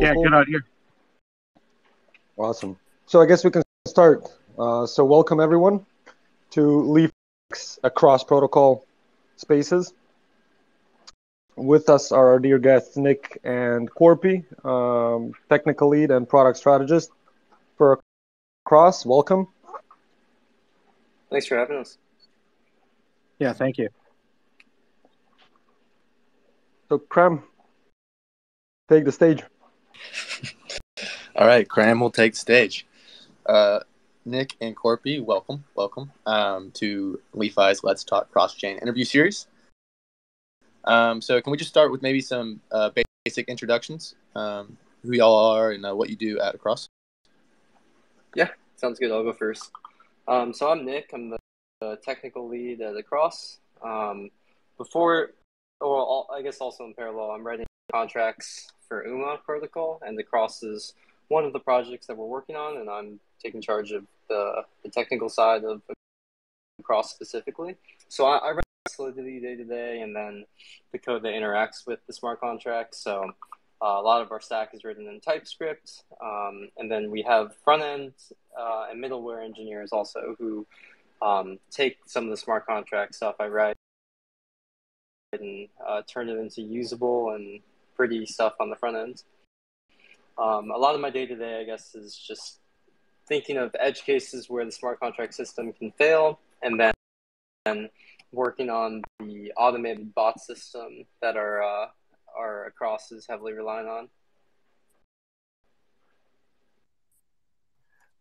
Yeah, Cool. good idea. Awesome. So I guess we can start. So welcome everyone to LI.FI Across Protocol Spaces. With us are our dear guests Nick and Corpy, technical lead and product strategist for Across. Welcome. Thanks for having us. Yeah, thank you. So Krem, take the stage. All right, Cram will take the stage. Nick and Corpy, welcome to LI.FI's Let's Talk Cross-Chain interview series. So can we just start with maybe some basic introductions, who y'all are and what you do at Across? Yeah, sounds good. I'll go first. So I'm Nick. I'm the technical lead at Across. I guess also in parallel, I'm writing contracts for UMA protocol, and Across is one of the projects that we're working on, and I'm taking charge of the technical side of Across specifically. So I write Solidity day to day, and then the code that interacts with the smart contracts. So a lot of our stack is written in TypeScript, and then we have front end and middleware engineers also who take some of the smart contract stuff I write and turn it into usable and pretty stuff on the front end. A lot of my day-to-day, I guess, is just thinking of edge cases where the smart contract system can fail, and then working on the automated bot system that our Across is heavily relying on.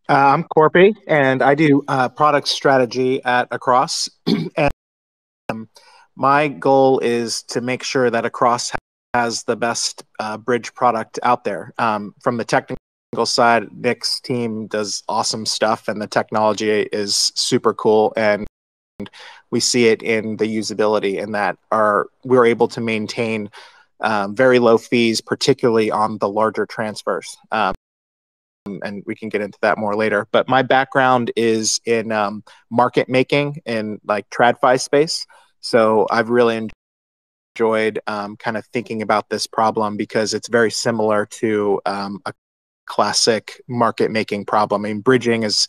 I'm Corpy, and I do product strategy at Across. And my goal is to make sure that Across has the best bridge product out there. From the technical side, Nick's team does awesome stuff, and the technology is super cool. And we see it in the usability, and that we're able to maintain very low fees, particularly on the larger transfers. And we can get into that more later. But my background is in market making in like TradFi space. So I've really enjoyed kind of thinking about this problem because it's very similar to a classic market making problem. I mean, bridging is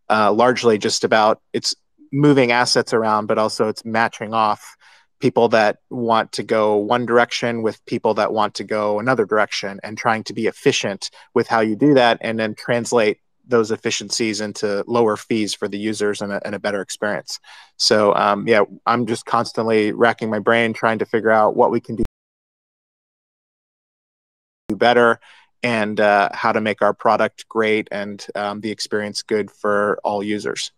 largely just about it's moving assets around, but also it's matching off people that want to go one direction with people that want to go another direction, and trying to be efficient with how you do that, and then translate those efficiencies into lower fees for the users and a better experience. So yeah, I'm just constantly racking my brain trying to figure out what we can do better, and how to make our product great and the experience good for all users.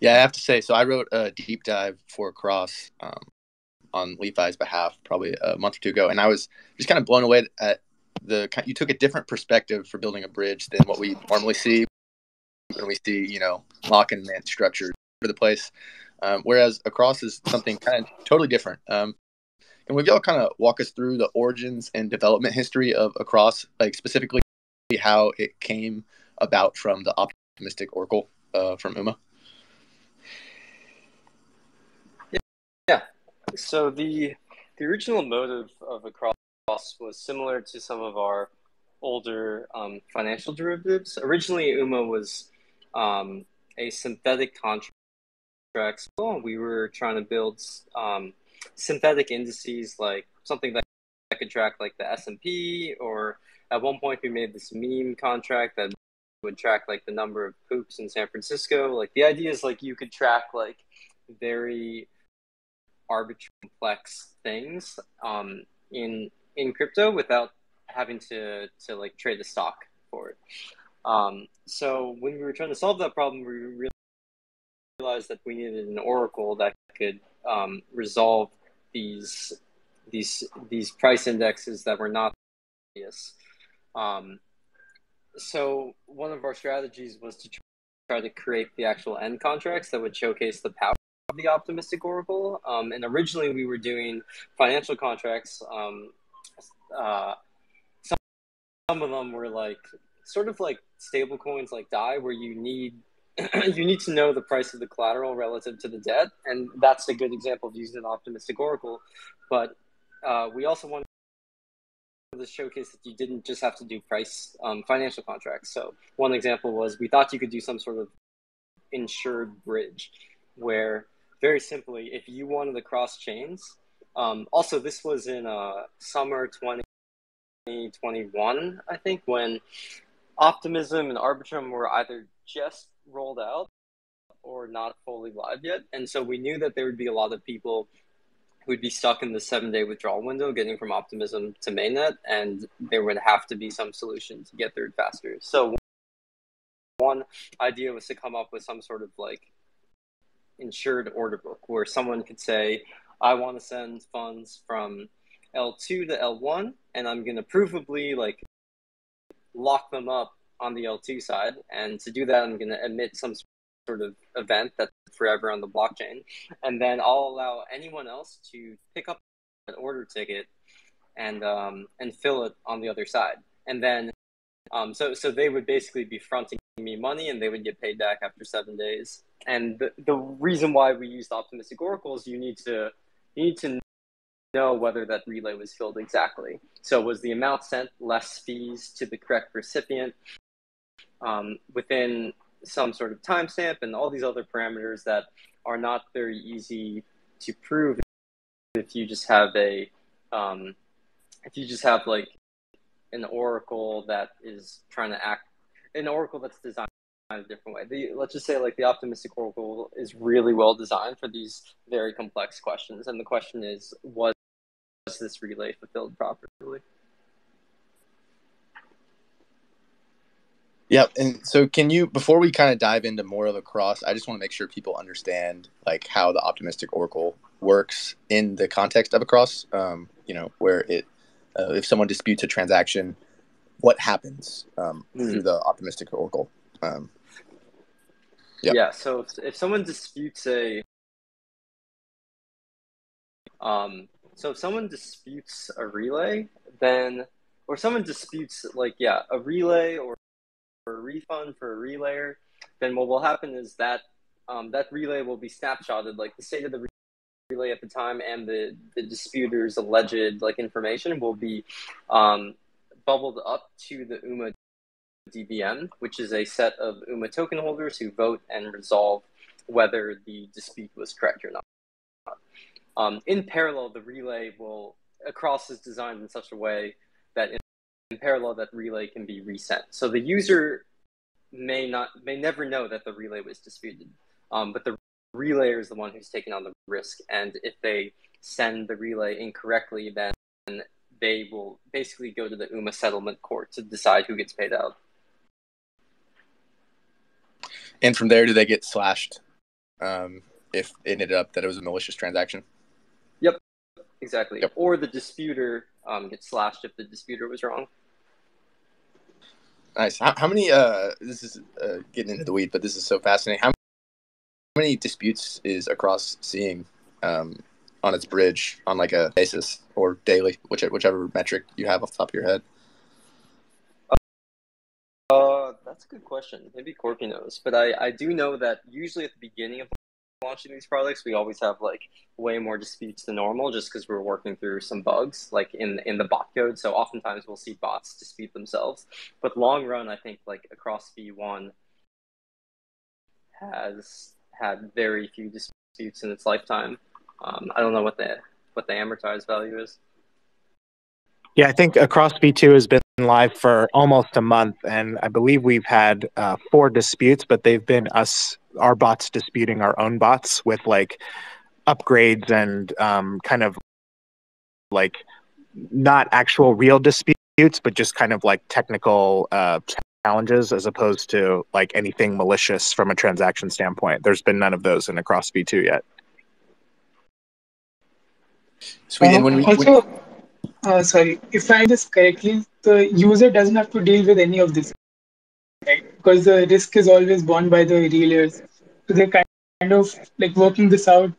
Yeah, I have to say, so I wrote a deep dive for Across on LI.FI's behalf probably a month or two ago, and I was just kind of blown away at you took a different perspective for building a bridge than what we normally see when we see, lock and mint structures for the place, whereas Across is something kind of totally different. And would y'all kind of walk us through the origins and development history of Across, like specifically how it came about from the optimistic Oracle from UMA? Yeah. So the original motive of Across was similar to some of our older financial derivatives. Originally, UMA was a synthetic contract. We were trying to build synthetic indices, like something that could track like the S&P, or at one point we made this meme contract that would track like the number of poops in San Francisco. Like the idea is like you could track like very arbitrary complex things in crypto without having to like trade the stock for it. So when we were trying to solve that problem, we realized that we needed an oracle that could resolve these price indexes that were not obvious. So one of our strategies was to try to create the actual end contracts that would showcase the power of the optimistic oracle. And originally we were doing financial contracts. Some of them were like sort of like stable coins like DAI, where you need to know the price of the collateral relative to the debt, and that's a good example of using an optimistic oracle. But we also wanted to showcase that you didn't just have to do price financial contracts. So one example was we thought you could do some sort of insured bridge where, very simply, if you wanted to cross chains, also this was in summer 2021, I think, when Optimism and Arbitrum were either just rolled out or not fully live yet. And so we knew that there would be a lot of people who would be stuck in the 7-day withdrawal window getting from Optimism to mainnet, and there would have to be some solution to get through it faster. So one idea was to come up with some sort of like insured order book where someone could say, I want to send funds from L2 to L1, and I'm going to provably like lock them up on the L2 side. And to do that, I'm going to emit some sort of event that's forever on the blockchain. And then I'll allow anyone else to pick up an order ticket and fill it on the other side. And then, so they would basically be fronting me money and they would get paid back after 7 days. And the reason why we used optimistic oracles, you need to know whether that relay was filled exactly. So was the amount sent less fees to the correct recipient within some sort of timestamp and all these other parameters that are not very easy to prove if you just have like an oracle that is trying to act, an oracle that's designed a different way. Let's just say like the optimistic oracle is really well designed for these very complex questions. And the question is, was this relay fulfilled properly? Yeah, and so can you, before we kind of dive into more of Across, I just want to make sure people understand like how the optimistic oracle works in the context of Across. Where it, if someone disputes a transaction, what happens through the optimistic oracle? Yeah. So if someone disputes a relay, then, or someone disputes a relay or a refund for a relayer, then what will happen is that that relay will be snapshotted, like the state of the relay at the time and the disputer's alleged information will be bubbled up to the UMA DBM, which is a set of UMA token holders who vote and resolve whether the dispute was correct or not. In parallel, the relay Across is designed in such a way that in parallel that relay can be resent. So the user may never know that the relay was disputed, but the relayer is the one who's taking on the risk. And if they send the relay incorrectly, then they will basically go to the UMA settlement court to decide who gets paid out. And from there, do they get slashed if it ended up that it was a malicious transaction? Yep, exactly. Yep. Or the disputer gets slashed if the disputer was wrong. Nice. How many, this is getting into the weed, but this is so fascinating. How many disputes is Across seeing on its bridge on like a basis or daily, whichever metric you have off the top of your head? That's a good question. Maybe Corky knows, but I do know that usually at the beginning of launching these products, we always have way more disputes than normal, just because we're working through some bugs in the bot code. So oftentimes we'll see bots dispute themselves. But long run, I think Across V1 has had very few disputes in its lifetime. I don't know what the amortized value is. Yeah, I think Across V2 has been live for almost a month, and I believe we've had 4 disputes, but they've been our bots disputing our own bots with upgrades and kind of not actual real disputes, but just kind of technical challenges as opposed to anything malicious from a transaction standpoint. There's been none of those in Across V2 yet. Sweet. And sorry, if I this correctly, the user doesn't have to deal with any of this, right? Because the risk is always borne by the relayers. So they're kind of working this out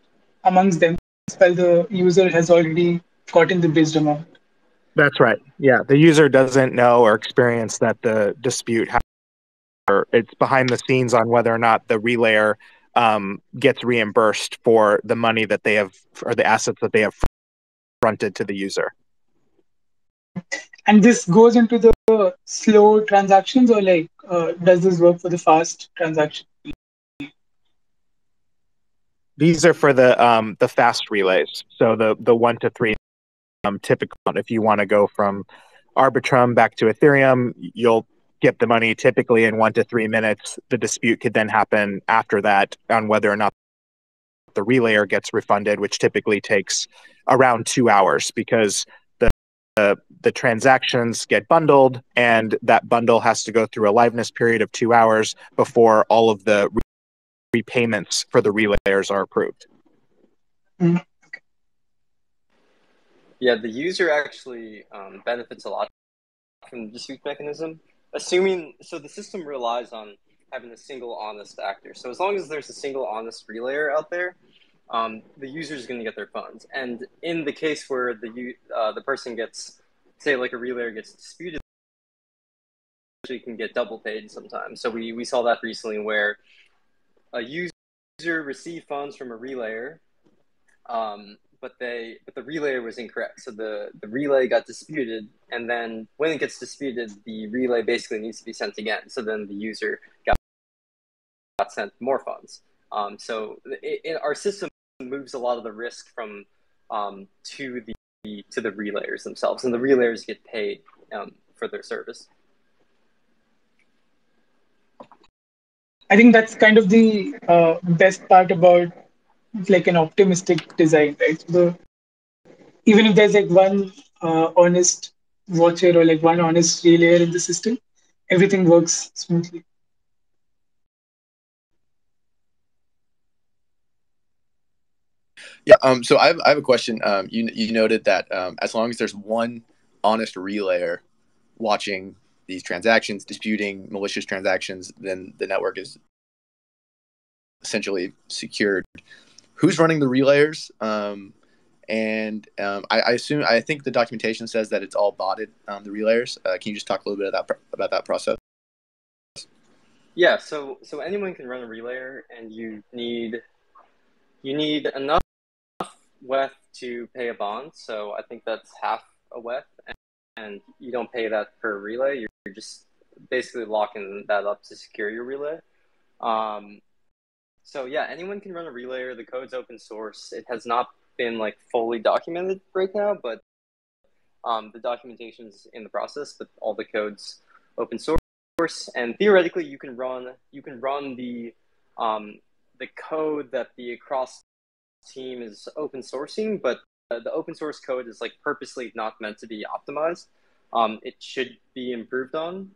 amongst them while the user has already gotten the bridged amount. That's right. Yeah, the user doesn't know or experience that the dispute or it's behind the scenes on whether or not the relayer gets reimbursed for the money that they have or the assets that they have fronted to the user. And this goes into the slow transactions, or like does this work for the fast transaction? These are for the fast relays. So the 1 to 3 typical. If you want to go from Arbitrum back to Ethereum, you'll get the money typically in 1 to 3 minutes. The dispute could then happen after that on whether or not the relayer gets refunded, which typically takes around 2 hours because the transactions get bundled, and that bundle has to go through a liveness period of 2 hours before all of the repayments for the relayers are approved. Mm. Yeah, the user actually benefits a lot from the dispute mechanism. So the system relies on having a single honest actor. So as long as there's a single honest relayer out there, the user is going to get their funds. And in the case where the person gets, say, like a relayer gets disputed, you can get double paid sometimes. So we saw that recently where a user received funds from a relayer, but the relayer was incorrect. So the relay got disputed, and then when it gets disputed, the relay basically needs to be sent again. So then the user got sent more funds. So our system moves a lot of the risk from to the relayers themselves, and the relayers get paid for their service. I think that's kind of the best part about like an optimistic design, right? So even if there's like one honest watcher or like one honest relayer in the system, everything works smoothly. Yeah. So I have a question. You noted that as long as there's one honest relayer watching these transactions, disputing malicious transactions, then the network is essentially secured. Who's running the relayers? I think the documentation says that it's all botted, the relayers. Can you just talk a little bit about that process? Yeah, so anyone can run a relayer, and you need enough WETH to pay a bond. So I think that's half a WETH, and you don't pay that per relay. You're just basically locking that up to secure your relay. So yeah, anyone can run a relayer. The code's open source. It has not been like fully documented right now, but the documentation's in the process. But all the code's open source, and theoretically, you can run the code that the Across team is open sourcing, but the open source code is like purposely not meant to be optimized. It should be improved on.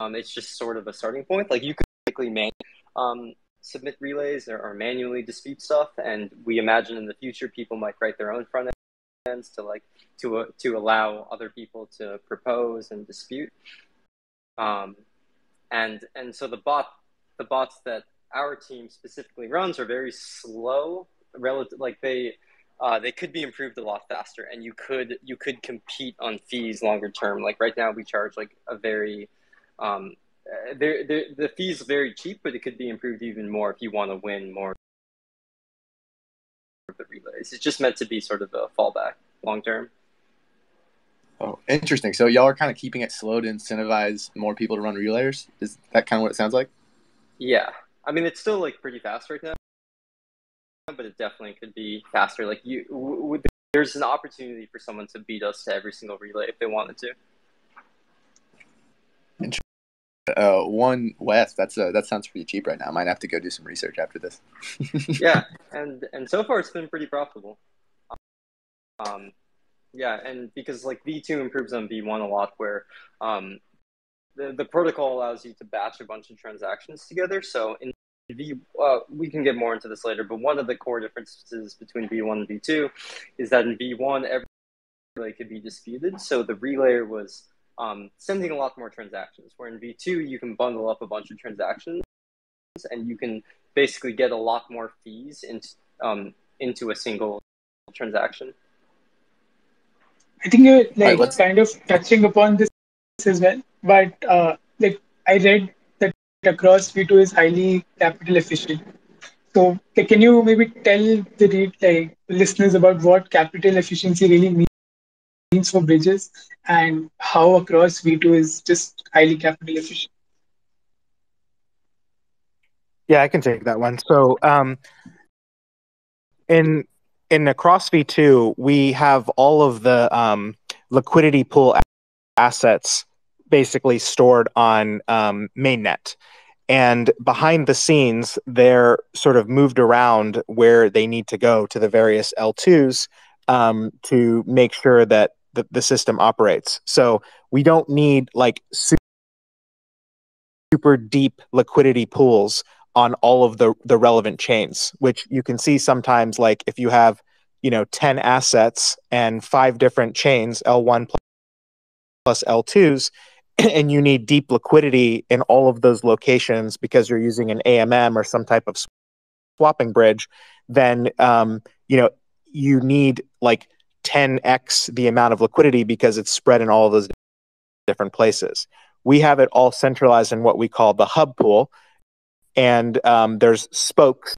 It's just sort of a starting point. Like you could basically submit relays or manually dispute stuff, and we imagine in the future people might write their own front ends to allow other people to propose and dispute. And so the bots that our team specifically runs are very slow. Relative, like they could be improved a lot faster, and you could compete on fees longer term. Like right now, we charge like a very the fees are very cheap, but it could be improved even more if you want to win more of the relays. It's just meant to be sort of a fallback long term. Oh, interesting. So y'all are kind of keeping it slow to incentivize more people to run relayers. Is that kind of what it sounds like? Yeah, I mean it's still like pretty fast right now, but it definitely could be faster. Like there's an opportunity for someone to beat us to every single relay if they wanted to. One West. That sounds pretty cheap right now. I might have to go do some research after this. Yeah, and so far it's been pretty profitable. Yeah, and because like V2 improves on V1 a lot, where the protocol allows you to batch a bunch of transactions together. So in we can get more into this later, but one of the core differences between V1 and V2 is that in V1 every relay could be disputed. So the relayer was sending a lot more transactions, where in V2 you can bundle up a bunch of transactions and you can basically get a lot more fees into a single transaction. I think you're like kind of touching upon this as well, but like I read that Across V2 is highly capital efficient. So can you maybe tell the listeners about what capital efficiency really means? for bridges and how across V2 is just highly capital efficient. Yeah, I can take that one. So in across V2, we have all of the liquidity pool assets basically stored on mainnet. And behind the scenes, they're sort of moved around where they need to go to the various L2s to make sure that the system operates. So we don't need like super deep liquidity pools on all of the relevant chains, which you can see sometimes, like if you have 10 assets and 5 different chains, L1 plus L2s, and you need deep liquidity in all of those locations because you're using an AMM or some type of swapping bridge, then you need like 10x the amount of liquidity because it's spread in all of those different places. We have it all centralized in what we call the hub pool, and there's spokes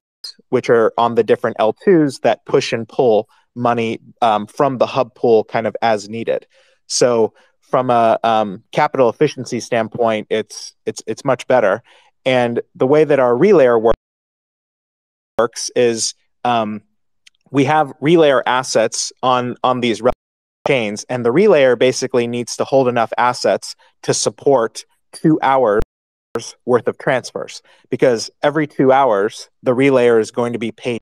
which are on the different L2s that push and pull money from the hub pool kind of as needed. So from a capital efficiency standpoint, it's much better. And the way that our relayer works is we have relayer assets on these chains, and the relayer basically needs to hold enough assets to support 2 hours worth of transfers, because every 2 hours the relayer is going to be paid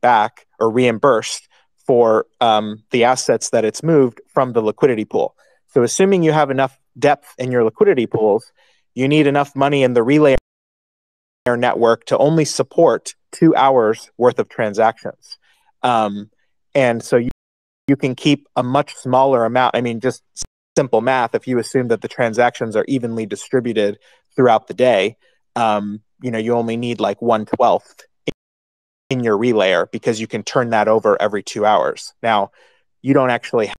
back or reimbursed for the assets that it's moved from the liquidity pool. So assuming you have enough depth in your liquidity pools, you need enough money in the relayer network to only support 2 hours worth of transactions. And so you can keep a much smaller amount. I mean, just simple math, if you assume that the transactions are evenly distributed throughout the day, you only need like 1/12 in your relayer because you can turn that over every 2 hours. Now, you don't actually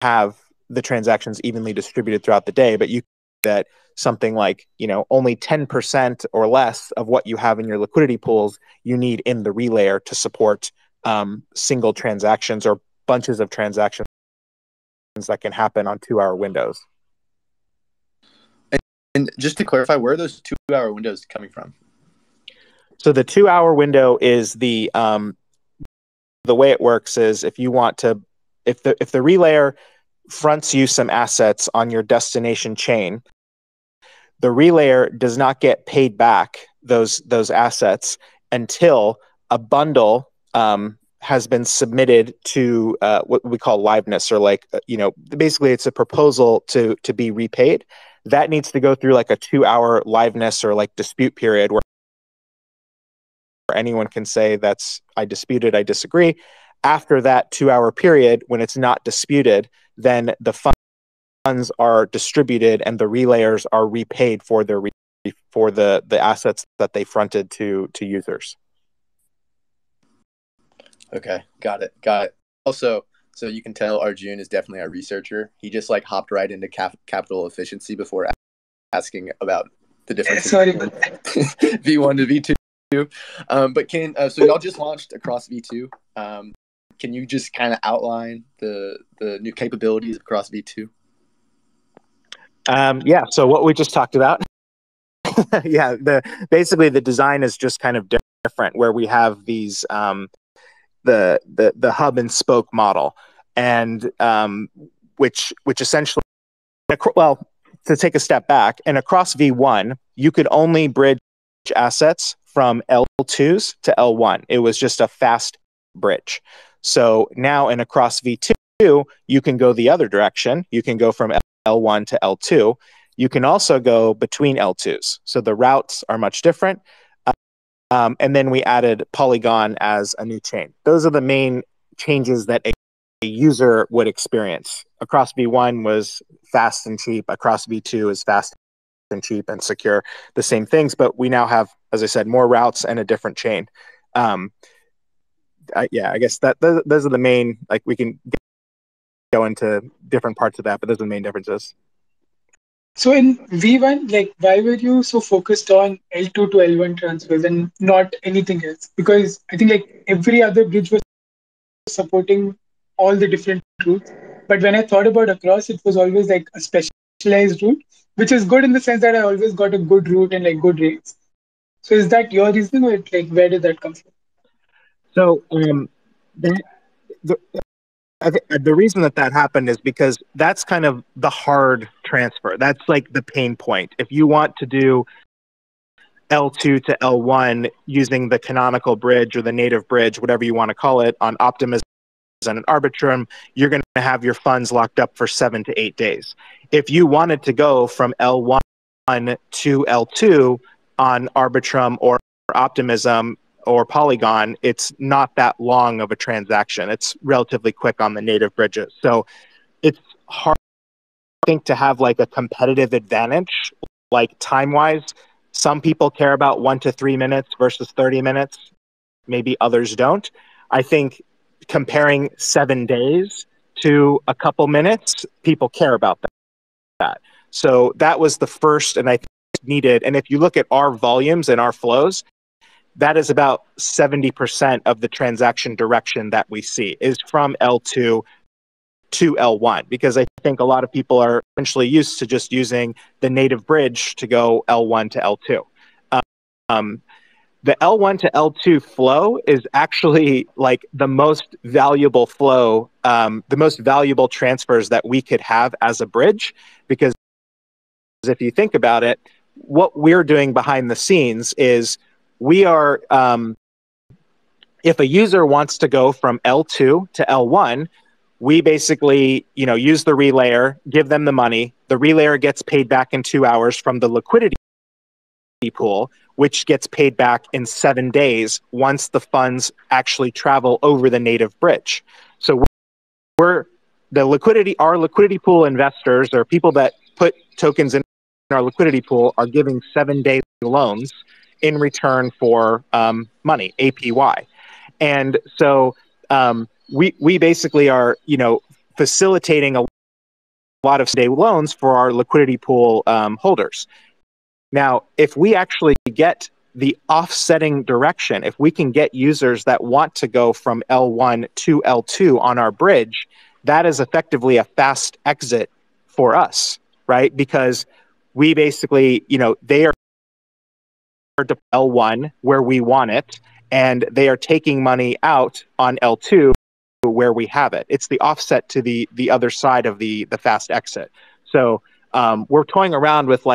have the transactions evenly distributed throughout the day, but you that something like only 10% or less of what you have in your liquidity pools you need in the relayer to support single transactions or bunches of transactions that can happen on 2-hour windows. And just to clarify, where are those 2-hour windows coming from? So the 2-hour window is the way it works is if you want to, if the relayer fronts you some assets on your destination chain, the relayer does not get paid back those assets until a bundle has been submitted to what we call liveness, or basically it's a proposal to be repaid. That needs to go through like a 2-hour liveness or like dispute period where anyone can say I disputed, I disagree. After that 2-hour period, when it's not disputed, then the funds are distributed and the relayers are repaid for the assets that they fronted to users. Okay, got it. Also, so you can tell Arjun is definitely our researcher. He just like hopped right into capital efficiency before asking about the difference between V1 to V2. But so y'all just launched across V2. Can you just kind of outline the new capabilities across V2? Yeah. So what we just talked about. Yeah. Basically the design is just kind of different, where we have these the hub and spoke model, and which essentially, well, to take a step back, and across V1 you could only bridge assets from L2s to L1. It was just a fast bridge. So now in across V2 you can go the other direction. You can go from L1 to L2. You can also go between L2s. So the routes are much different. And then we added Polygon as a new chain. Those are the main changes that a user would experience. Across V1 was fast and cheap. Across V2 is fast and cheap and secure. The same things, but we now have, as I said, more routes and a different chain. I guess those are the main, like we can go into different parts of that, but those are the main differences. So in V1, like, why were you so focused on L2 to L1 transfers and not anything else? Because I think like every other bridge was supporting all the different routes. But when I thought about across, it was always like a specialized route, which is good in the sense that I always got a good route and like good rates. So is that your reasoning, or like where did that come from? So that the, the reason that happened is because that's kind of the hard transfer. That's like the pain point. If you want to do L2 to L1 using the canonical bridge or the native bridge, whatever you want to call it, on Optimism and an Arbitrum, you're going to have your funds locked up for 7 to 8 days. If you wanted to go from L1 to L2 on Arbitrum or Optimism or Polygon, it's not that long of a transaction. It's relatively quick on the native bridges. So it's hard, I think, to have like a competitive advantage, like time-wise. Some people care about 1 to 3 minutes versus 30 minutes. Maybe others don't. I think comparing 7 days to a couple minutes, people care about that. So that was the first, and I think needed. And if you look at our volumes and our flows, that is about 70% of the transaction direction that we see is from L2 to L1, because I think a lot of people are essentially used to just using the native bridge to go L1 to L2. The L1 to L2 flow is actually like the most valuable flow, the most valuable transfers that we could have as a bridge, because if you think about it, what we're doing behind the scenes is we are, if a user wants to go from L2 to L1, we basically, use the relayer, give them the money. The relayer gets paid back in 2 hours from the liquidity pool, which gets paid back in 7 days once the funds actually travel over the native bridge. So our liquidity pool investors, or people that put tokens in our liquidity pool, are giving 7-day loans in return for money, APY. And so we basically are, facilitating a lot of day loans for our liquidity pool holders. Now, if we actually get the offsetting direction, if we can get users that want to go from L1 to L2 on our bridge, that is effectively a fast exit for us, right? Because we basically, they are to L1 where we want it, and they are taking money out on L2 where we have it. It's the offset to the other side of the fast exit. So we're toying around with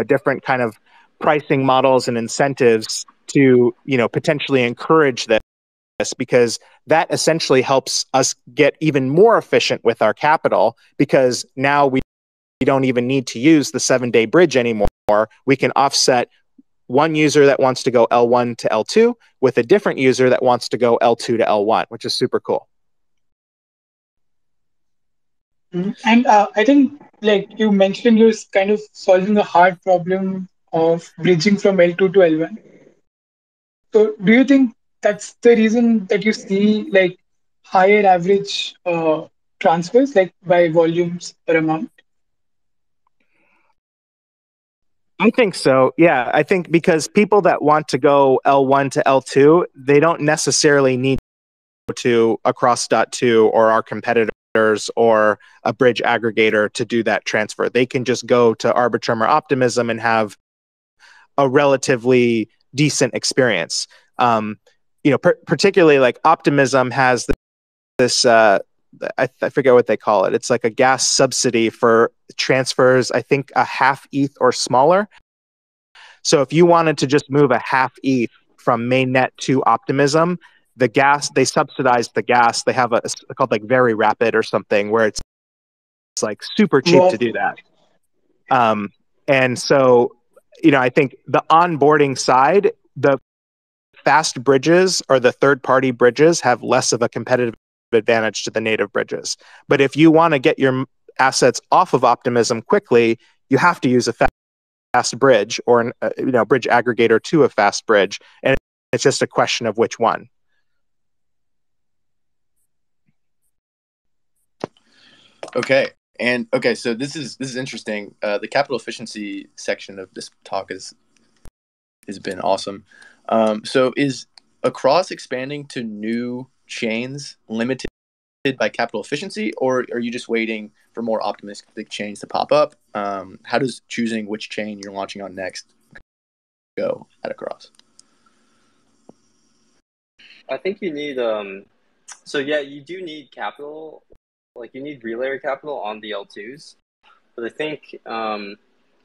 different kind of pricing models and incentives to, potentially encourage this, because that essentially helps us get even more efficient with our capital, because now we don't even need to use the 7-day bridge anymore. We can offset one user that wants to go L1 to L2 with a different user that wants to go L2 to L1, which is super cool. And I think, like you mentioned, you're kind of solving the hard problem of bridging from L2 to L1. So do you think that's the reason that you see like higher average transfers, like by volumes or amount? I think so. Yeah, I think because people that want to go L1 to L2, they don't necessarily need to Across.2 or our competitors or a bridge aggregator to do that transfer. They can just go to Arbitrum or Optimism and have a relatively decent experience. Particularly like Optimism has this I forget what they call it. It's like a gas subsidy for transfers, I think a half ETH or smaller. So if you wanted to just move a half ETH from mainnet to Optimism, the gas, they subsidize the gas. They have it's called like Very Rapid or something, where it's like super cheap to do that. And so, I think the onboarding side, the fast bridges or the third-party bridges have less of a competitive advantage to the native bridges. But if you want to get your assets off of Optimism quickly, you have to use a fast bridge or bridge aggregator to a fast bridge, and it's just a question of which one. Okay. So this is interesting. The capital efficiency section of this talk has been awesome. So is Across expanding to new chains limited by capital efficiency, or are you just waiting for more optimistic chains to pop up? How does choosing which chain you're launching on next go at Across? I think you need so yeah, you do need capital, like you need relayer capital on the L2s. But I think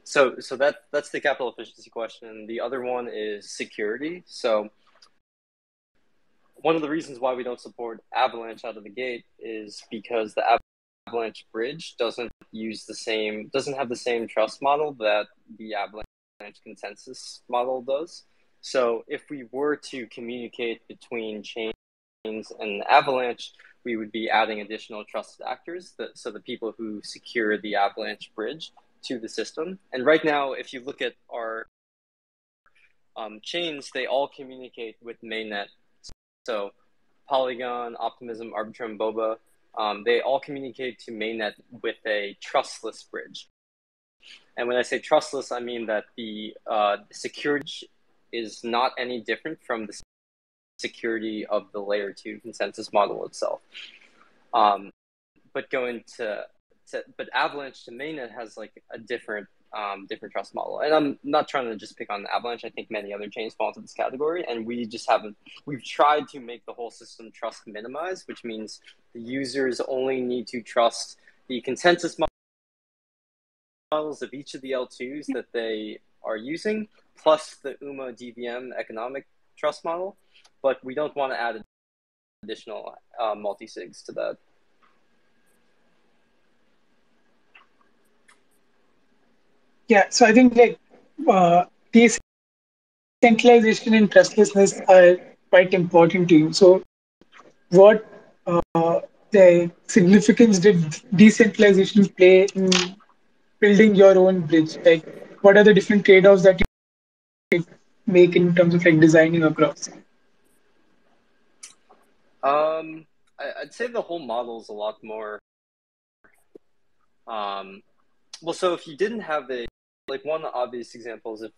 so that's the capital efficiency question. The other one is security. So one of the reasons why we don't support Avalanche out of the gate is because the Avalanche bridge doesn't have the same trust model that the Avalanche consensus model does. So if we were to communicate between chains and Avalanche, we would be adding additional trusted actors, so the people who secure the Avalanche bridge to the system. And right now, if you look at our chains, they all communicate with mainnet. So Polygon, Optimism, Arbitrum, Boba, they all communicate to mainnet with a trustless bridge. And when I say trustless, I mean that the security is not any different from the security of the layer 2 consensus model itself. But but Avalanche to mainnet has like a different trust model. And I'm not trying to just pick on Avalanche. I think many other chains fall into this category, and we've tried to make the whole system trust minimized, which means the users only need to trust the consensus models of each of the L2s that they are using, plus the UMA DVM economic trust model, but we don't want to add additional multi-sigs to that. Yeah, so I think like decentralization and trustlessness are quite important to you. So what the significance did decentralization play in building your own bridge? Like, what are the different trade-offs that you make in terms of like designing across? I'd say the whole model is a lot more. Well, so if you didn't have one obvious example is if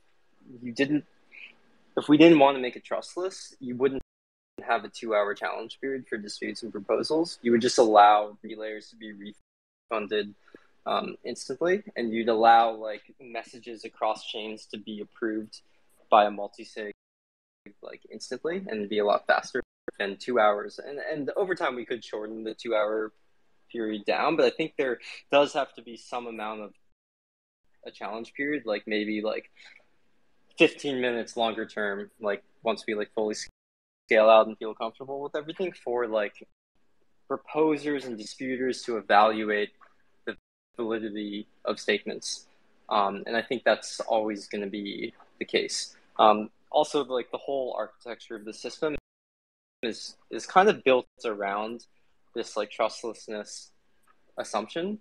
we didn't want to make it trustless, you wouldn't have a 2-hour challenge period for disputes and proposals. You would just allow relayers to be refunded instantly, and you'd allow like messages across chains to be approved by a multi-sig like instantly, and be a lot faster than 2 hours. And over time we could shorten the 2-hour period down, but I think there does have to be some amount of a challenge period, like maybe like 15 minutes longer term, like once we like fully scale out and feel comfortable with everything, for like proposers and disputers to evaluate the validity of statements. And I think that's always going to be the case. Also, like the whole architecture of the system is kind of built around this like trustlessness assumption.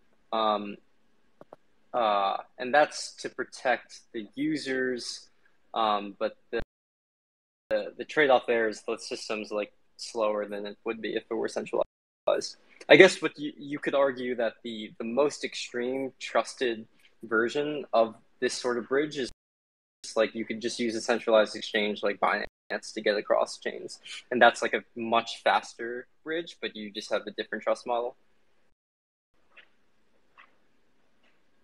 And that's to protect the users, but the trade-off there is the system's like slower than it would be if it were centralized. I guess what you could argue that the most extreme trusted version of this sort of bridge is like you could just use a centralized exchange like Binance to get across chains, and that's like a much faster bridge, but you just have a different trust model.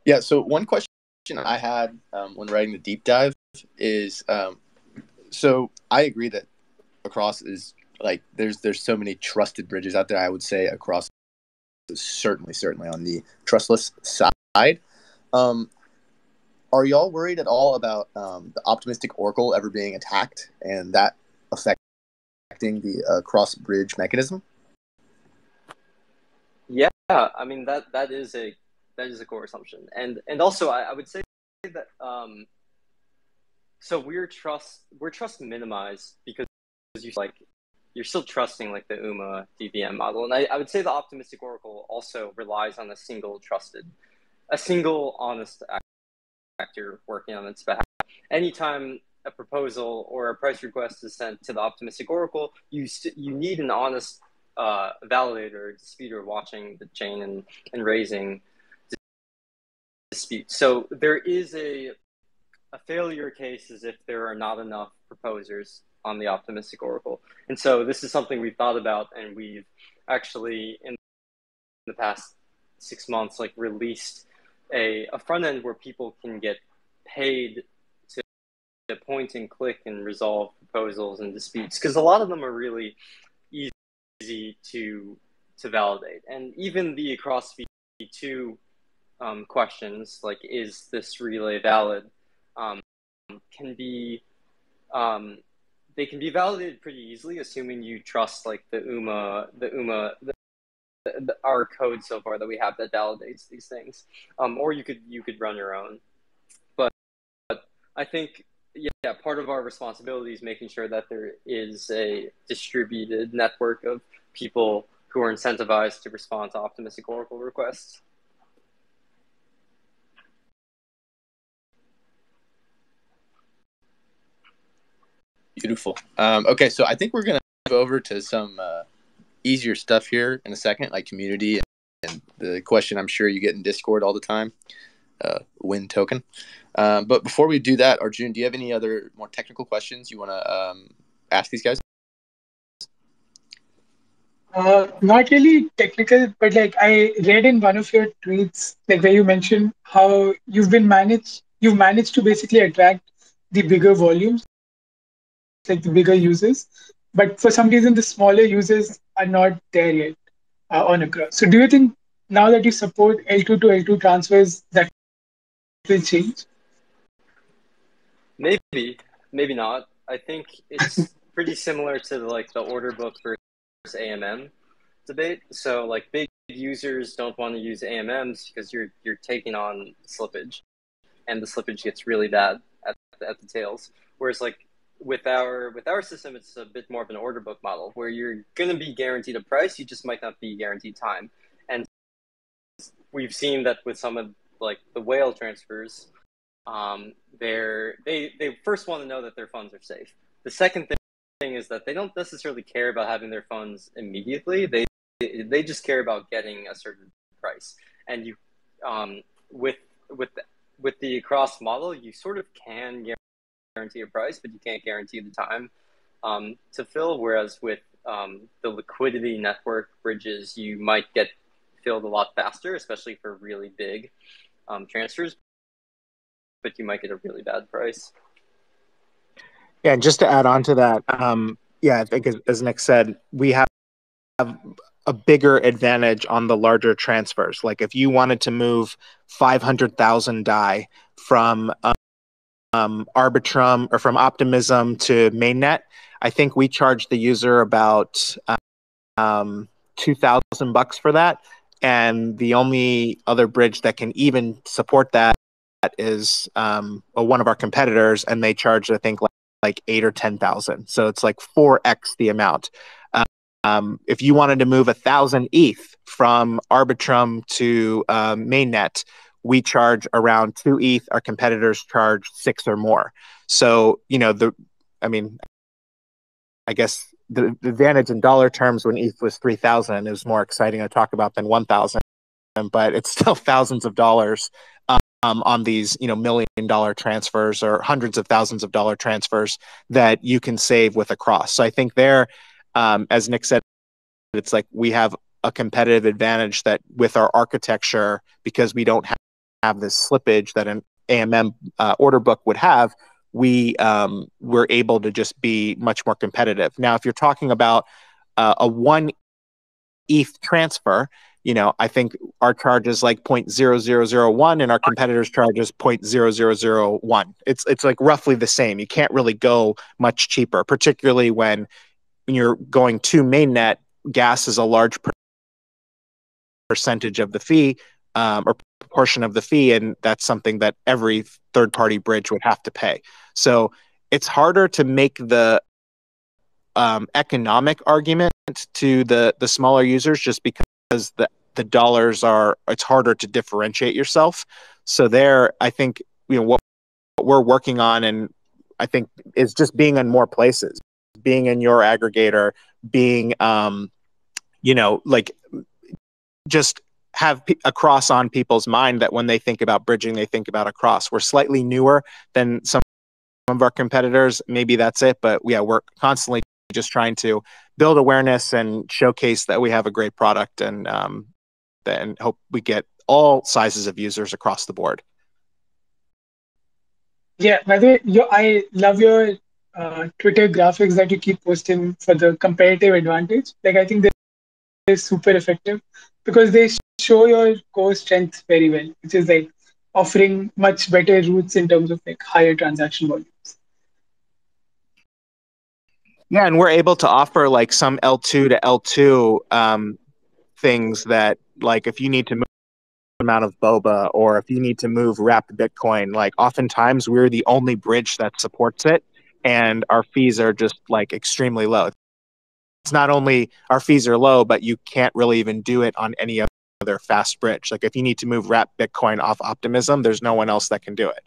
Yeah, so one question I had when writing the deep dive is, so I agree that Across is like there's so many trusted bridges out there. I would say Across is certainly on the trustless side. Are y'all worried at all about the optimistic oracle ever being attacked and that affecting the cross bridge mechanism? Yeah, I mean that is a core assumption, and also I would say that so we're trust minimized because you're still trusting like the UMA DVM model, and I would say the optimistic oracle also relies on a single honest actor working on its behalf. Anytime a proposal or a price request is sent to the optimistic oracle, you need an honest validator, disputer watching the chain and raising disputes. So there is a failure case is if there are not enough proposers on the optimistic oracle. And so this is something we've thought about, and we've actually in the past 6 months, like released a front end where people can get paid to point and click and resolve proposals and disputes, because a lot of them are really easy to validate. And even the across v2 questions, like is this relay valid, can be they can be validated pretty easily, assuming you trust like our code so far that we have that validates these things. Or you could run your own. But I think, yeah, part of our responsibility is making sure that there is a distributed network of people who are incentivized to respond to optimistic Oracle requests. Beautiful. Okay, so I think we're going to move over to some easier stuff here in a second, like community and the question I'm sure you get in Discord all the time, win token. But before we do that, Arjun, do you have any other more technical questions you want to ask these guys? Not really technical, but like I read in one of your tweets, like where you mentioned how you've managed to basically attract the bigger volumes, like the bigger users, but for some reason the smaller users are not there yet on Across. So do you think now that you support L2 to L2 transfers, that will change? Maybe not. I think it's pretty similar to like the order book versus AMM debate. So like big users don't want to use AMMs because you're taking on slippage, and the slippage gets really bad at the tails. Whereas like with our system, it's a bit more of an order book model where you're going to be guaranteed a price, you just might not be guaranteed time. And we've seen that with some of like the whale transfers, they first want to know that their funds are safe. The second thing is that they don't necessarily care about having their funds immediately. They just care about getting a certain price. And you, with the across model, you sort of can guarantee a price, but you can't guarantee the time to fill. Whereas with the liquidity network bridges, you might get filled a lot faster, especially for really big transfers, but you might get a really bad price. Yeah, and just to add on to that, yeah, I think as Nick said, we have a bigger advantage on the larger transfers. Like if you wanted to move 500,000 DAI from Arbitrum or from Optimism to mainnet, I think we charge the user about $2,000 for that. And the only other bridge that can even support that is one of our competitors, and they charge, I think, like 8 or 10,000. So it's like 4x the amount. If you wanted to move 1,000 ETH from Arbitrum to mainnet, we charge around 2 ETH. Our competitors charge 6 or more. So, you know, I guess the advantage in dollar terms when ETH was 3,000 is more exciting to talk about than 1,000, but it's still thousands of dollars on these, you know, $1 million transfers or hundreds of thousands of dollar transfers that you can save with a cross. So I think there, as Nick said, it's like we have a competitive advantage that with our architecture, because we don't have this slippage that an AMM order book would have, we're able to just be much more competitive. Now, if you're talking about a 1 ETH transfer, you know, I think our charge is like 0.0001 and our competitors' charge is 0.0001. It's like roughly the same. You can't really go much cheaper, particularly when you're going to mainnet. Gas is a large percentage of the fee or portion of the fee, and that's something that every third-party bridge would have to pay. So it's harder to make the economic argument to the smaller users just because the dollars it's harder to differentiate yourself. So there, I think, you know, what we're working on, and I think is just being in more places, being in your aggregator, being, you know, like just have a cross on people's mind that when they think about bridging, they think about a cross. We're slightly newer than some of our competitors. Maybe that's it, but yeah, we're constantly just trying to build awareness and showcase that we have a great product. And and hope we get all sizes of users across the board. Yeah, by the way, I love your Twitter graphics that you keep posting for the competitive advantage. Like, I think they're super effective because they show your core strength very well, which is like offering much better routes in terms of like higher transaction volumes. Yeah, and we're able to offer like some L2 to L2 things that, like, if you need to move amount of boba, or if you need to move wrapped Bitcoin, like oftentimes we're the only bridge that supports it, and our fees are just like extremely low. It's not only our fees are low, but you can't really even do it on any other fast bridge. Like if you need to move wrapped Bitcoin off Optimism, there's no one else that can do it.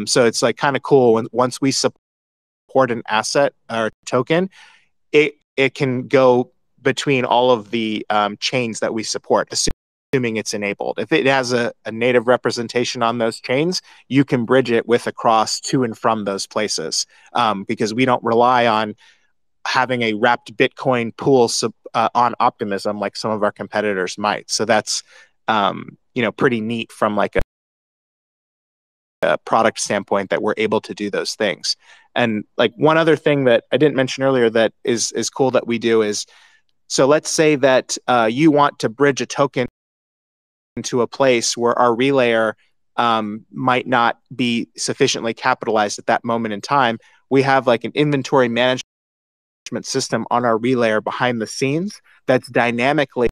So it's like kind of cool when once we support an asset or token, it can go between all of the chains that we support, assuming it's enabled. If it has a native representation on those chains, you can bridge it with across to and from those places, because we don't rely on having a wrapped Bitcoin pool on Optimism like some of our competitors might. So that's pretty neat from like a product standpoint that we're able to do those things. And like one other thing that I didn't mention earlier that is cool that we do is, so let's say that you want to bridge a token into a place where our relayer might not be sufficiently capitalized at that moment in time. We have like an inventory management system on our relayer behind the scenes that's dynamically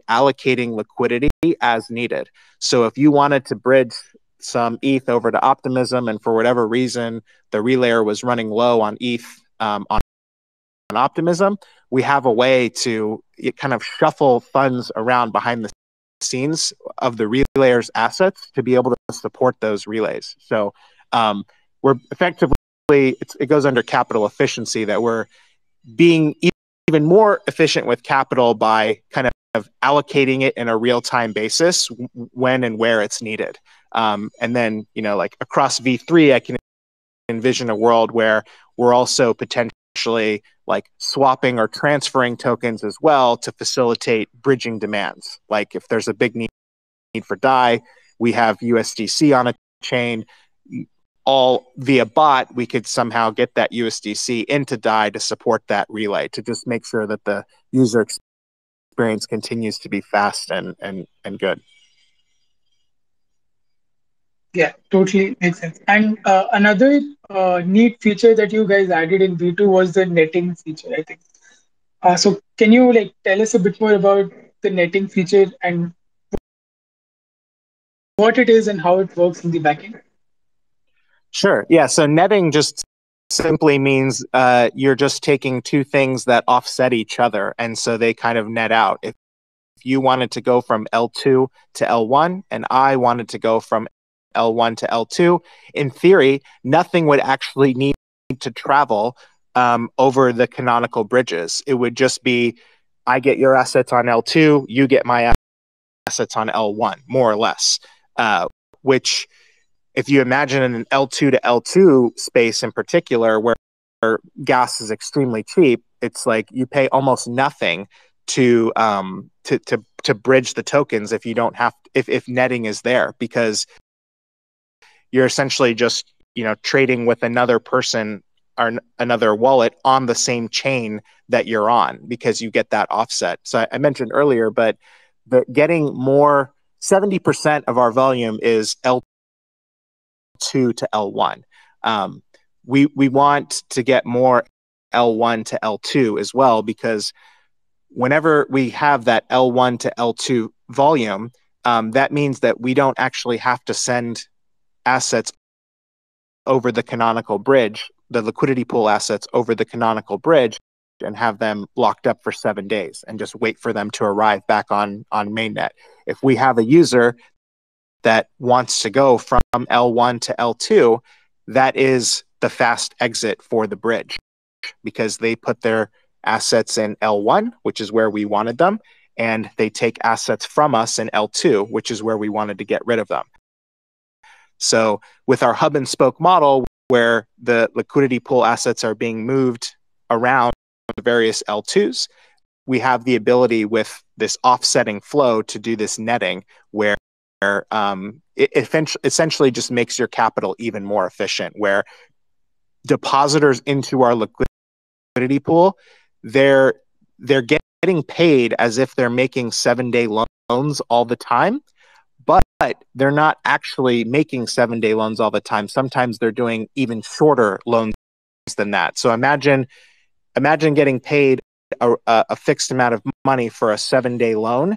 allocating liquidity as needed. So if you wanted to bridge some ETH over to Optimism, and for whatever reason the relayer was running low on ETH on Optimism, we have a way to kind of shuffle funds around behind the scenes of the relayer's assets to be able to support those relays. So we're effectively, it goes under capital efficiency, that we're being even more efficient with capital by kind of allocating it in a real-time basis when and where it's needed. And then, like across V3, I can envision a world where we're also potentially like swapping or transferring tokens as well to facilitate bridging demands. Like if there's a big need for DAI, we have USDC on a chain, all via bot, we could somehow get that USDC into DAI to support that relay, to just make sure that the user experience continues to be fast and good. Yeah, totally makes sense. And another neat feature that you guys added in V2 was the netting feature, I think. So can you like tell us a bit more about the netting feature and what it is and how it works in the backend? Sure. Yeah. So netting just simply means you're just taking two things that offset each other, and so they kind of net out. If you wanted to go from L2 to L1 and I wanted to go from L1 to L2, in theory, nothing would actually need to travel over the canonical bridges. It would just be, I get your assets on L2, you get my assets on L1, more or less, which, if you imagine in an L2 to L2 space in particular, where gas is extremely cheap, it's like you pay almost nothing to bridge the tokens if you don't have, if netting is there, because you're essentially just trading with another person or another wallet on the same chain that you're on, because you get that offset. So I mentioned earlier, but getting more, 70% of our volume is L2 to L1. We want to get more L1 to L2 as well, because whenever we have that L1 to L2 volume, that means that we don't actually have to send assets over the canonical bridge, the liquidity pool assets over the canonical bridge, and have them locked up for 7 days and just wait for them to arrive back on mainnet. If we have a user that wants to go from L1 to L2, that is the fast exit for the bridge, because they put their assets in L1, which is where we wanted them, and they take assets from us in L2, which is where we wanted to get rid of them. So with our hub and spoke model, where the liquidity pool assets are being moved around the various L2s, we have the ability with this offsetting flow to do this netting where it essentially just makes your capital even more efficient, where depositors into our liquidity pool, they're getting paid as if they're making 7-day loans all the time, but they're not actually making 7-day loans all the time. Sometimes they're doing even shorter loans than that. So imagine getting paid a fixed amount of money for a 7-day loan,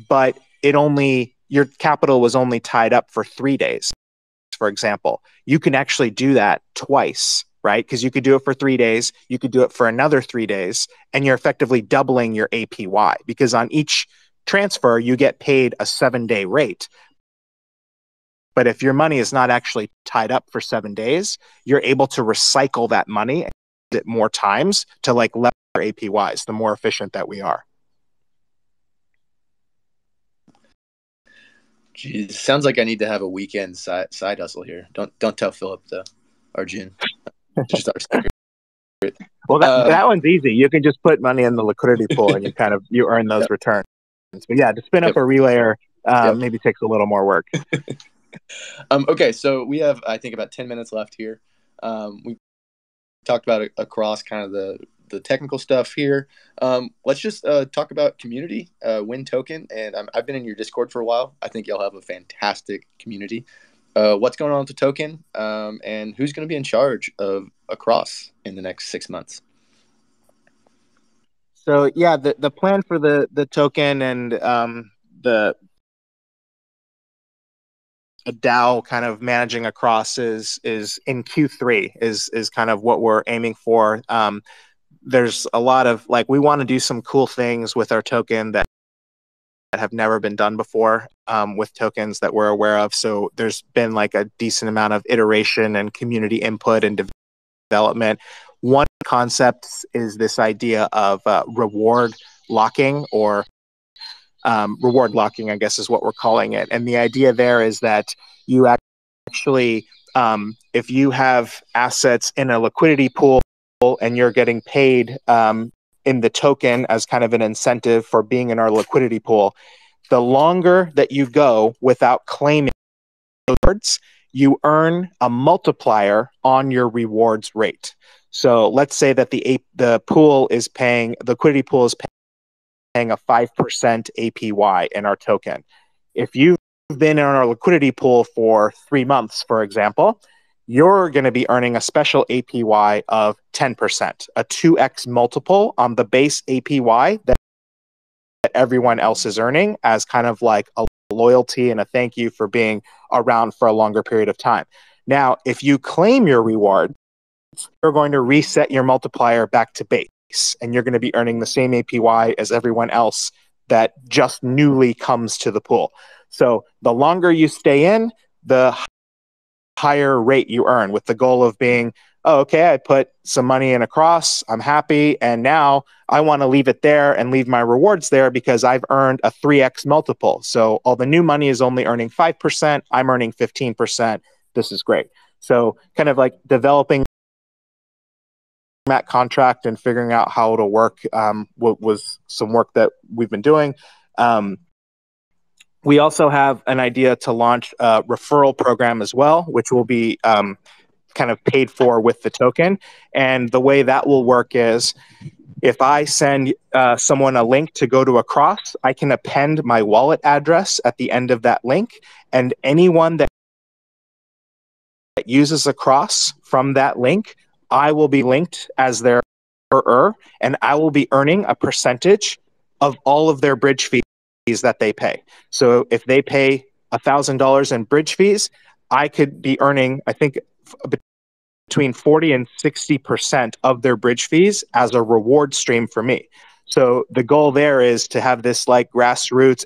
but your capital was only tied up for 3 days, for example. You can actually do that twice, right? Because you could do it for 3 days, you could do it for another 3 days, and you're effectively doubling your APY, because on each transfer, you get paid a 7-day rate. But if your money is not actually tied up for 7 days, you're able to recycle that money more times to like level our APYs, the more efficient that we are. Geez, sounds like I need to have a weekend side hustle here. Don't tell Philip though, or June. Just our secret. Well, that one's easy. You can just put money in the liquidity pool and you earn those returns. But yeah, to spin up a relayer maybe takes a little more work. Okay, so we have, I think, about 10 minutes left here. We talked about across kind of the technical stuff here. Let's just talk about community, Win Token. And I've been in your Discord for a while. I think y'all have a fantastic community. What's going on with the token, and who's going to be in charge of across in the next 6 months? So yeah, the plan for the token and the a DAO kind of managing across is in Q3 is kind of what we're aiming for. There's a lot of we want to do some cool things with our token that have never been done before with tokens that we're aware of. So there's been a decent amount of iteration and community input and development. One concept is this idea of reward locking, or reward locking, I guess is what we're calling it. And the idea there is that you actually, if you have assets in a liquidity pool and you're getting paid in the token as kind of an incentive for being in our liquidity pool, the longer that you go without claiming rewards, you earn a multiplier on your rewards rate. So let's say that the liquidity pool is paying a 5% APY in our token. If you've been in our liquidity pool for 3 months, for example, you're going to be earning a special APY of 10%, a 2x multiple on the base APY that everyone else is earning, as kind of like a loyalty and a thank you for being around for a longer period of time. Now, if you claim your reward, you're going to reset your multiplier back to base, and you're going to be earning the same APY as everyone else that just newly comes to the pool. So the longer you stay in, the higher rate you earn, with the goal of being, oh, okay, I put some money in across, I'm happy, and now I want to leave it there and leave my rewards there because I've earned a 3x multiple. So all the new money is only earning 5%, I'm earning 15%. This is great. So kind of like developing that contract and figuring out how it'll work was some work that we've been doing. We also have an idea to launch a referral program as well, which will be kind of paid for with the token. And the way that will work is, if I send someone a link to go to a cross, I can append my wallet address at the end of that link, and anyone that uses a cross from that link, I will be linked as their earner, and I will be earning a percentage of all of their bridge fees that they pay. So if they pay $1,000 in bridge fees, I could be earning, I think, between 40 and 60% of their bridge fees as a reward stream for me. So the goal there is to have this grassroots.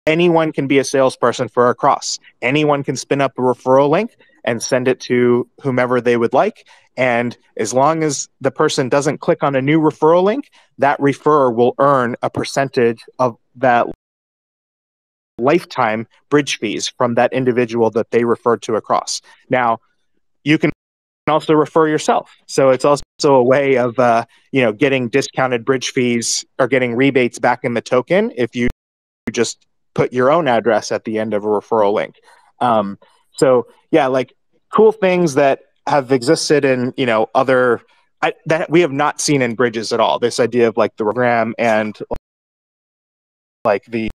Anyone can be a salesperson for a cross. Anyone can spin up a referral link and send it to whomever they would like. And as long as the person doesn't click on a new referral link, that referrer will earn a percentage of that lifetime bridge fees from that individual that they referred to across. Now, you can also refer yourself. So it's also a way of getting discounted bridge fees or getting rebates back in the token if you just put your own address at the end of a referral link. So yeah, like cool things that have existed in other that we have not seen in bridges at all. This idea of like the program and like the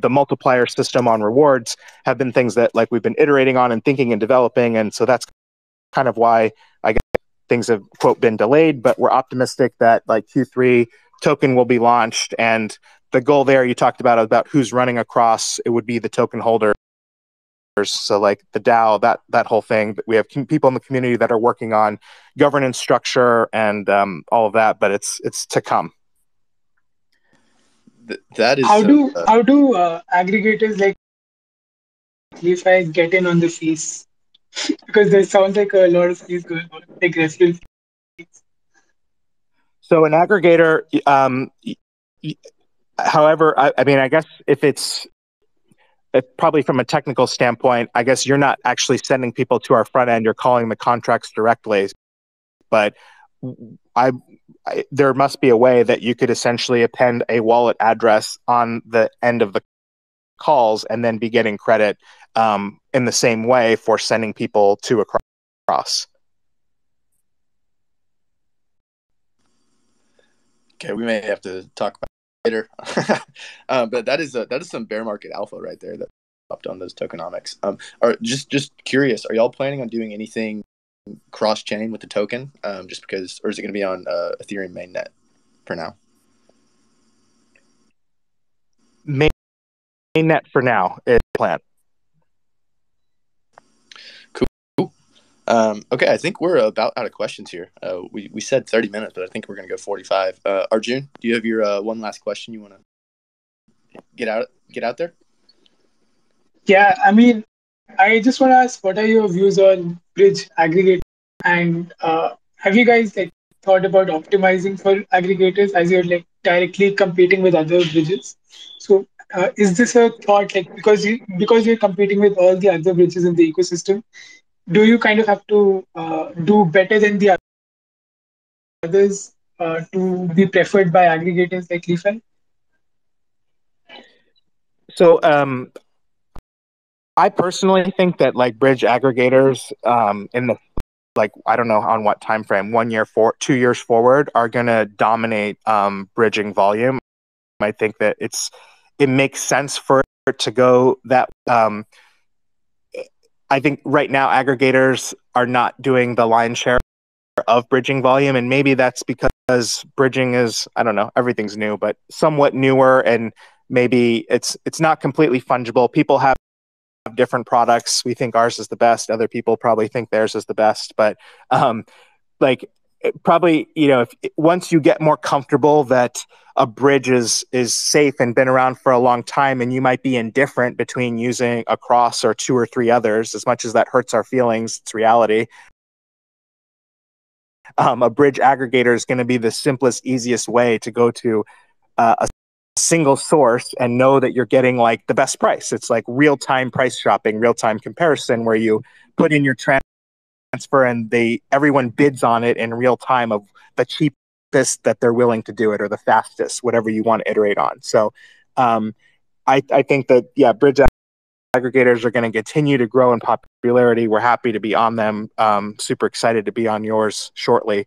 multiplier system on rewards have been things that like we've been iterating on and thinking and developing, and so that's kind of why I guess things have quote been delayed. But we're optimistic that like Q3 token will be launched, and the goal there you talked about who's running across, it would be the token holders. So like the DAO, that whole thing. But we have people in the community that are working on governance structure and all of that, but it's to come. That is how do aggregators like LI.FI get in on the fees? Because there sounds like a lot of fees going on, like referral fees. So an aggregator, however, I mean, I guess if it's probably from a technical standpoint, I guess you're not actually sending people to our front end. You're calling the contracts directly. But there must be a way that you could essentially append a wallet address on the end of the calls and then be getting credit in the same way for sending people to across. Okay, we may have to talk about it later. But that is some bear market alpha right there that popped on those tokenomics. Or just curious, are y'all planning on doing anything cross chain with the token? Just because, or is it going to be on Ethereum mainnet for now? Mainnet for now is the plan. Cool. Okay, I think we're about out of questions here. We said 30 minutes, but I think we're going to go 45. Arjun, do you have your one last question you want to get out there? Yeah, I mean, I just want to ask, what are your views on bridge aggregate? And have you guys like thought about optimizing for aggregators as you're like directly competing with other bridges? So is this a thought like because you're competing with all the other bridges in the ecosystem, do you kind of have to do better than the others to be preferred by aggregators like LI.FI? So I personally think that like bridge aggregators in the like I don't know on what time frame, 1 year 2 years forward are going to dominate bridging volume. I think that it makes sense for it to go that. I think right now aggregators are not doing the lion's share of bridging volume, and maybe that's because bridging is, I don't know, everything's new, but somewhat newer, and maybe it's not completely fungible. People have different products. We think ours is the best. Other people probably think theirs is the best, but like probably once you get more comfortable that a bridge is safe and been around for a long time, and you might be indifferent between using a cross or 2 or 3 others, as much as that hurts our feelings, it's reality. A bridge aggregator is going to be the simplest, easiest way to go to a single source and know that you're getting like the best price. It's like real-time price shopping, real-time comparison, where you put in your transfer and everyone bids on it in real time of the cheapest that they're willing to do it, or the fastest, whatever you want to iterate on. So I think that bridge aggregators are going to continue to grow in popularity. We're happy to be on them. Super excited to be on yours shortly,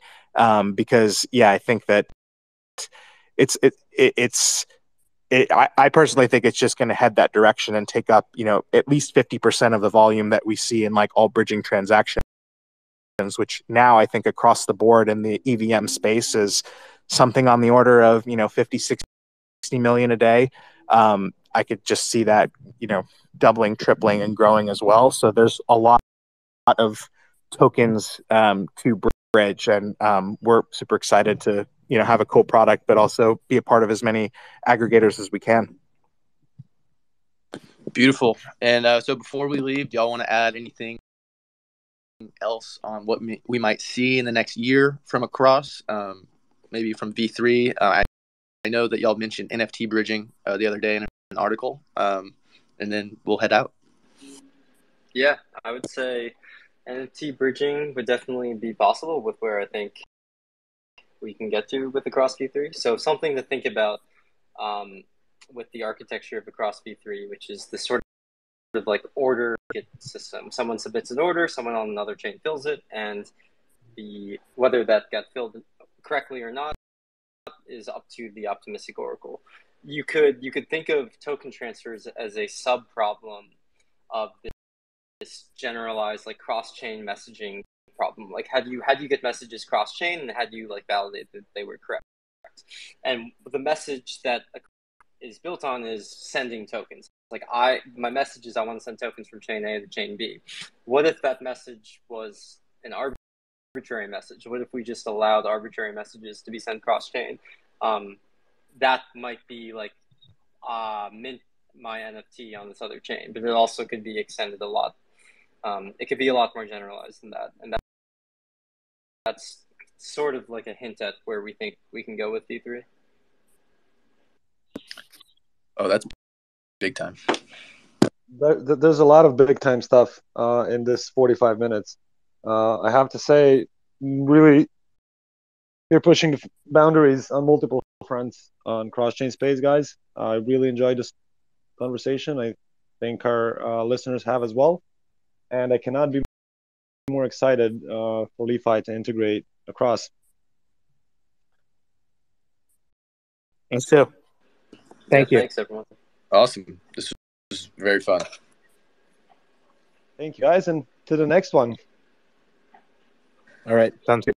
because I think that I personally think it's just going to head that direction and take up at least 50% of the volume that we see in like all bridging transactions, which now I think across the board in the EVM space is something on the order of 50, 60 million a day. I could just see that doubling, tripling, and growing as well. So there's a lot of tokens to bridge, and we're super excited to have a cool product, but also be a part of as many aggregators as we can. Beautiful. And so before we leave, do y'all want to add anything else on what we might see in the next year from across, maybe from V3? I know that y'all mentioned NFT bridging the other day in an article, and then we'll head out. Yeah, I would say NFT bridging would definitely be possible with where I think we can get to with Across V3. So something to think about with the architecture of Across V3, which is the sort of like order system. Someone submits an order, someone on another chain fills it, and whether that got filled correctly or not is up to the optimistic oracle. You could think of token transfers as a sub problem of this generalized like cross-chain messaging problem. Like how do you get messages cross-chain, and how do you like validate that they were correct? And the message that is built on is sending tokens. Like my message is I want to send tokens from chain A to chain B. What if that message was an arbitrary message? What if we just allowed arbitrary messages to be sent cross-chain? That might be like mint my NFT on this other chain, but it also could be extended a lot. It could be a lot more generalized than that, and that's sort of like a hint at where we think we can go with V3. Oh, that's big time. There's a lot of big time stuff in this 45 minutes. I have to say, really, you're pushing the boundaries on multiple fronts on cross-chain space, guys. I really enjoyed this conversation. I think our listeners have as well. And I cannot be more excited for LI.FI to integrate across. Thanks, too. Thank you. Thanks, everyone. Awesome. This was very fun. Thank you, guys, and to the next one. All right. Sounds good.